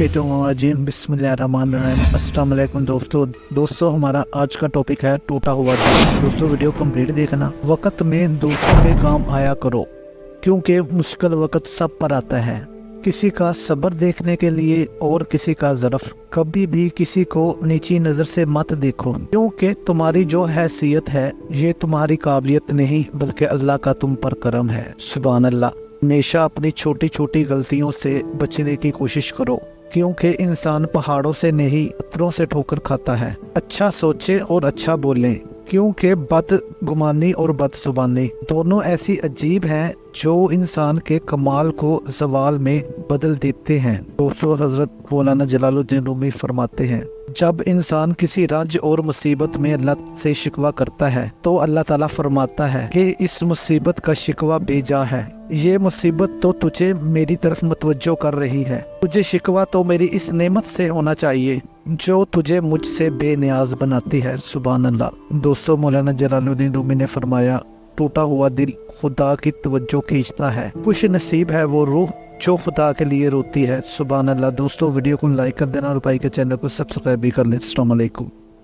मिनशैतानिर्रजीम बिस्मिल्लाहिर्रहमानिर्रहीम। अस्सलाम वालेकुम दोस्तों हमारा आज का टॉपिक है टूटा हुआ दिल। दोस्तों वीडियो कंप्लीट देखना। वक्त में दूसरों के काम आया करो क्योंकि मुश्किल वक्त सब पर आता है। किसी का सब्र देखने के लिए और किसी का ज़र्फ। कभी भी किसी को नीची नज़र से मत देखो क्योंकि तुम्हारी जो हैसियत है ये तुम्हारी काबिलियत नहीं बल्कि अल्लाह का तुम पर करम है। सुभान अल्लाह। हमेशा अपनी छोटी छोटी गलतियों से बचने की कोशिश करो क्योंकि इंसान पहाड़ों से नहीं पत्थरों से ठोकर खाता है। अच्छा सोचे और अच्छा बोलें क्योंकि बदगुमानी और बदजुबानी दोनों ऐसी अजीब हैं जो इंसान के कमाल को ज़वाल में बदल देते हैं। दोस्तों हज़रत मौलाना जलालुद्दीन रूमी फरमाते हैं, जब इंसान किसी रंज और मुसीबत में अल्लाह से शिकवा करता है तो अल्लाह ताला फरमाता है कि इस मुसीबत का शिकवा बेजा है। ये मुसीबत तो तुझे मेरी तरफ मुतवज्जो कर रही है। तुझे शिकवा तो मेरी इस नेमत से होना चाहिए जो तुझे मुझसे बेनियाज बनाती है। सुभान अल्लाह। दोस्तों मौलाना जलालुद्दीन रूमी ने फरमाया, टूटा हुआ दिल खुदा की तवज्जो खींचता है। खुश नसीब है वो रूह जो खुदा के लिए रोती है। सुभान अल्लाह। दोस्तों वीडियो को लाइक कर देना और भाई के चैनल को सब्सक्राइब भी कर लें। अस्सलाम वालेकुम।